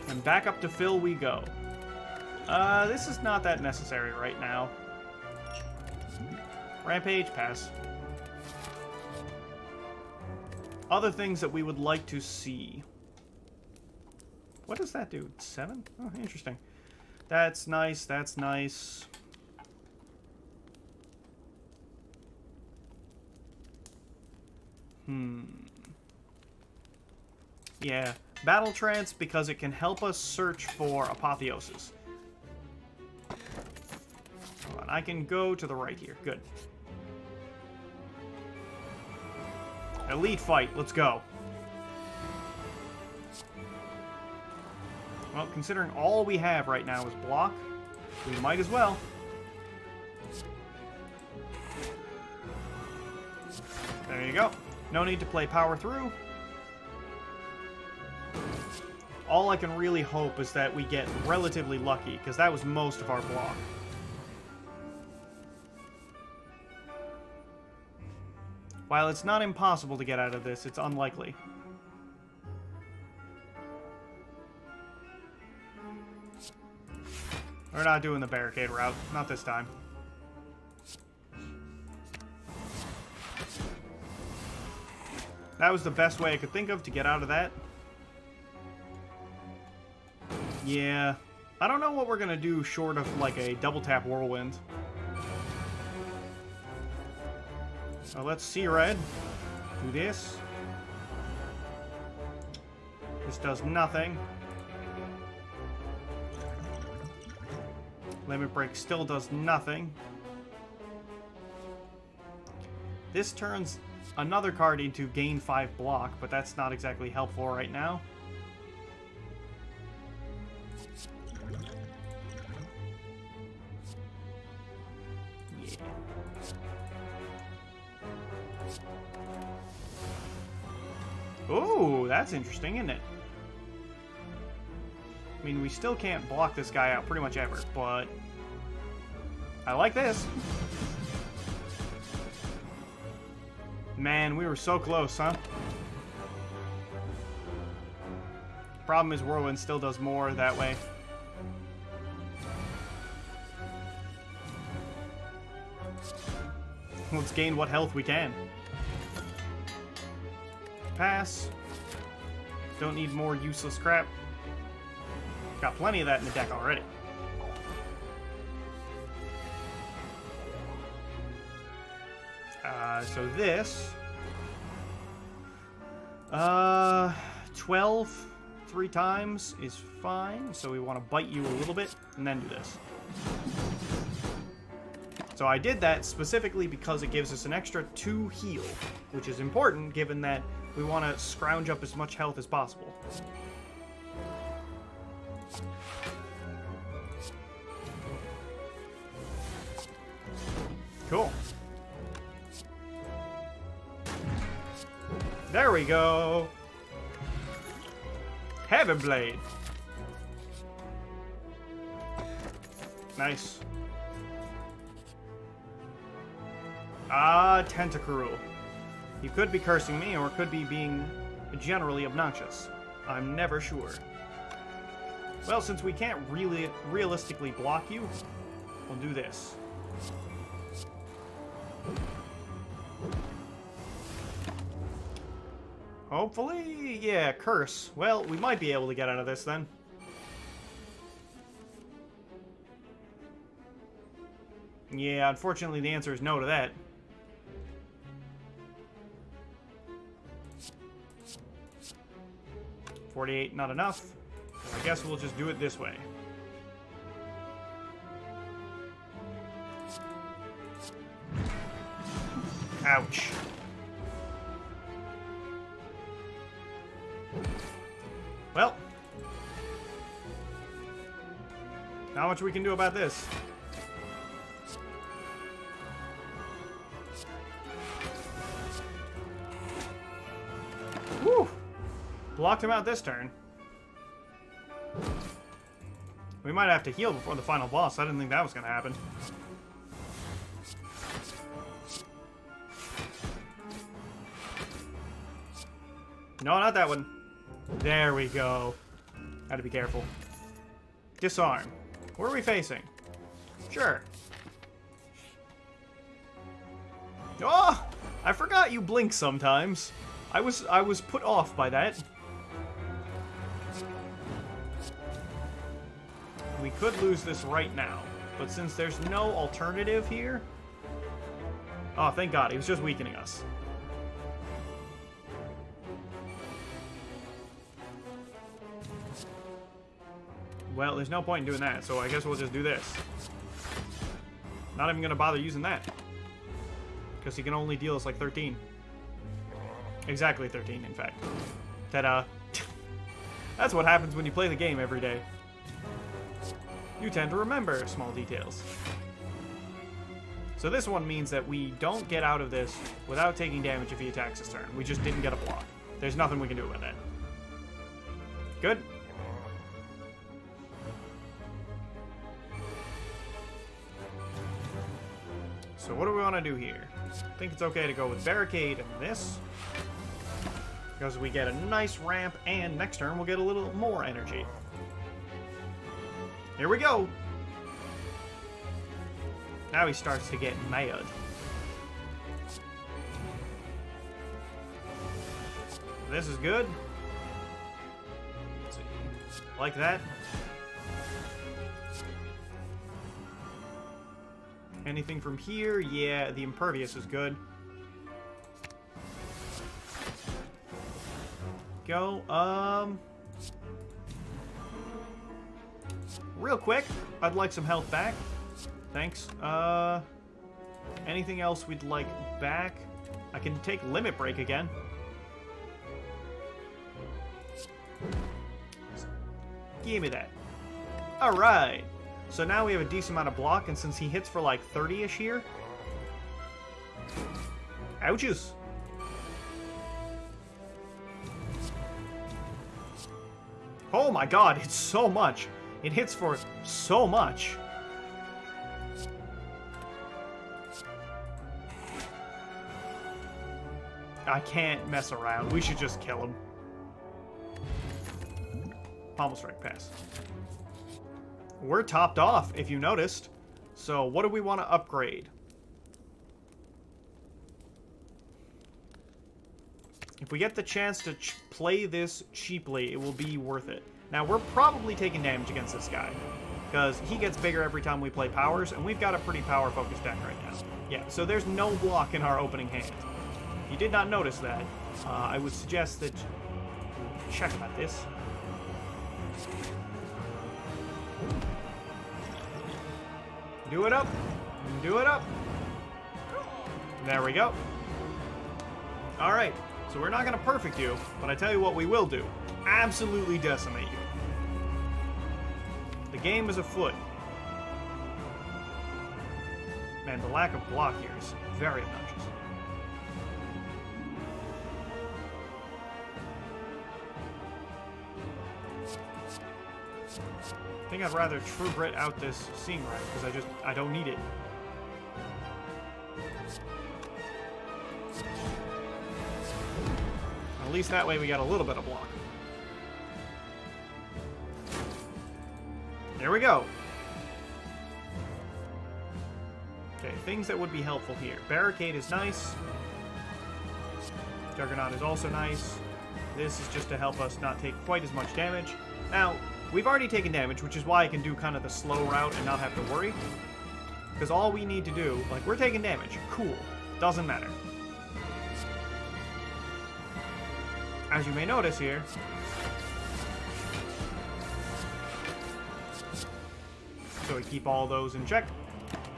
And back up to fill we go. This is not that necessary right now. Rampage, pass. Other things that we would like to see. What does that do? 7? Oh, interesting. That's nice, that's nice. Yeah, Battle Trance because it can help us search for Apotheosis. Hold on, I can go to the right here. Good. Elite fight, let's go. Well, considering all we have right now is block, we might as well. There you go. No need to play power through. All I can really hope is that we get relatively lucky, because that was most of our block. While it's not impossible to get out of this, it's unlikely. We're not doing the barricade route. Not this time. That was the best way I could think of to get out of that. Yeah. I don't know what we're gonna do short of, like, a double-tap whirlwind. So let's see red. Do this. This does nothing. Limit break still does nothing. This turns another card into gain 5 block, but that's not exactly helpful right now. Yeah. Ooh, that's interesting, isn't it? I mean, we still can't block this guy out pretty much ever, but I like this. Man, we were so close, huh? Problem is, Whirlwind still does more that way. Let's gain what health we can. Pass. Don't need more useless crap. Got plenty of that in the deck already. So this... 12. 3 times is fine. So we want to bite you a little bit and then do this. So I did that specifically because it gives us an extra 2 heal, which is important given that we want to scrounge up as much health as possible. Cool. There we go. Heaven Blade. Nice. Ah, Tentacruel. You could be cursing me, or could be being generally obnoxious. I'm never sure. Well, since we can't really realistically block you, we'll do this. Hopefully, yeah, curse. Well, we might be able to get out of this then. Yeah, unfortunately the answer is no to that. $48, not enough. I guess we'll just do it this way. Ouch. Well. Not much we can do about this. Woo! Blocked him out this turn. We might have to heal before the final boss. I didn't think that was going to happen. No, not that one. There we go. Gotta be careful. Disarm. Where are we facing? Sure. Oh! I forgot you blink sometimes. I was put off by that. We could lose this right now, but since there's no alternative here... Oh, thank God, he was just weakening us. Well, there's no point in doing that, so I guess we'll just do this. Not even gonna bother using that. Because he can only deal us like 13. Exactly 13, in fact. Ta-da. That's what happens when you play the game every day. You tend to remember small details. So this one means that we don't get out of this without taking damage if he attacks this turn. We just didn't get a block. There's nothing we can do about that. Good. So what do we want to do here? I think it's okay to go with Barricade and this. Because we get a nice ramp, and next turn we'll get a little more energy. Here we go! Now he starts to get mad. This is good. Let's see. Like that. Anything from here? Yeah, the Impervious is good. Go, real quick, I'd like some health back. Thanks. Anything else we'd like back? I can take Limit Break again. Give me that. Alright. So now we have a decent amount of block, and since he hits for like 30-ish here... Ouches! Oh my god, it's so much! It hits for so much! I can't mess around. We should just kill him. Pommel Strike pass. We're topped off, if you noticed. So what do we want to upgrade? If we get the chance to play this cheaply, it will be worth it. Now, we're probably taking damage against this guy, because he gets bigger every time we play powers, and we've got a pretty power-focused deck right now. Yeah, so there's no block in our opening hand. If you did not notice that, I would suggest that you check about this. Do it up. Do it up. There we go. Alright, so we're not going to perfect you, but I tell you what we will do. Absolutely decimate you. The game is afoot. Man, the lack of block here is very obnoxious. I think I'd rather True Grit out this Seam Rack, because I don't need it. At least that way we got a little bit of block. There we go. Okay, things that would be helpful here. Barricade is nice. Juggernaut is also nice. This is just to help us not take quite as much damage. Now, we've already taken damage, which is why I can do kind of the slow route and not have to worry. Because all we need to do, like, we're taking damage. Cool. Doesn't matter. As you may notice here, so we keep all those in check.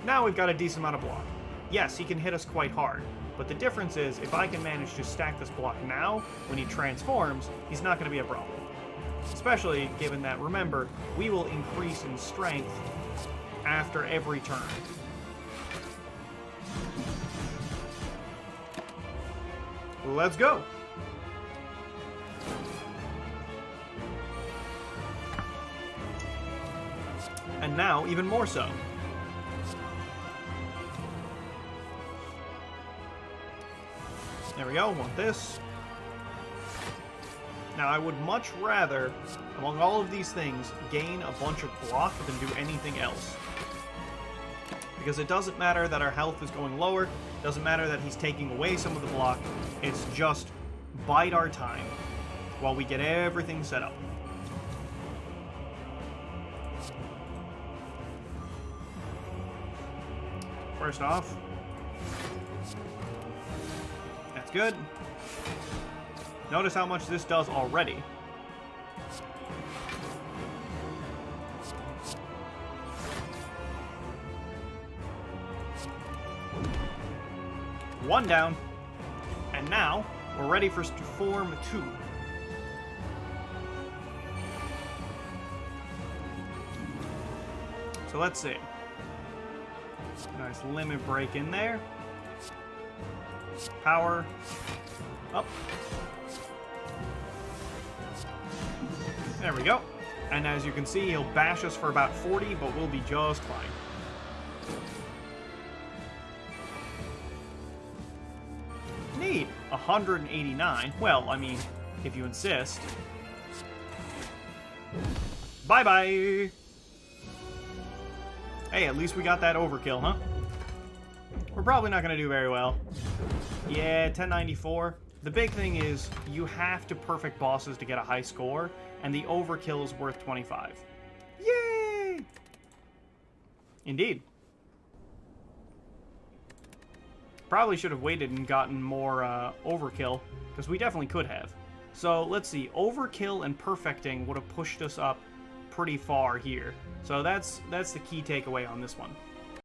Now we've got a decent amount of block. Yes, he can hit us quite hard, but the difference is if I can manage to stack this block now, when he transforms, he's not going to be a problem. Especially given that, remember, we will increase in strength after every turn. Let's go! And now, even more so. There we go, want this. Now, I would much rather, among all of these things, gain a bunch of block than do anything else. Because it doesn't matter that our health is going lower, it doesn't matter that he's taking away some of the block, it's just bide our time while we get everything set up. First off, that's good. Notice how much this does already. One down. And now, we're ready for Form 2. So let's see. Nice limit break in there. Power. Up. There we go. And as you can see, he'll bash us for about 40, but we'll be just fine. Neat. 189. Well, I mean, if you insist. Bye-bye. Hey, at least we got that overkill, huh? We're probably not going to do very well. Yeah, 1094. The big thing is, you have to perfect bosses to get a high score, and the overkill is worth 25. Yay! Indeed. Probably should have waited and gotten more overkill, because we definitely could have. So, let's see. Overkill and perfecting would have pushed us up pretty far here. So that's the key takeaway on this one.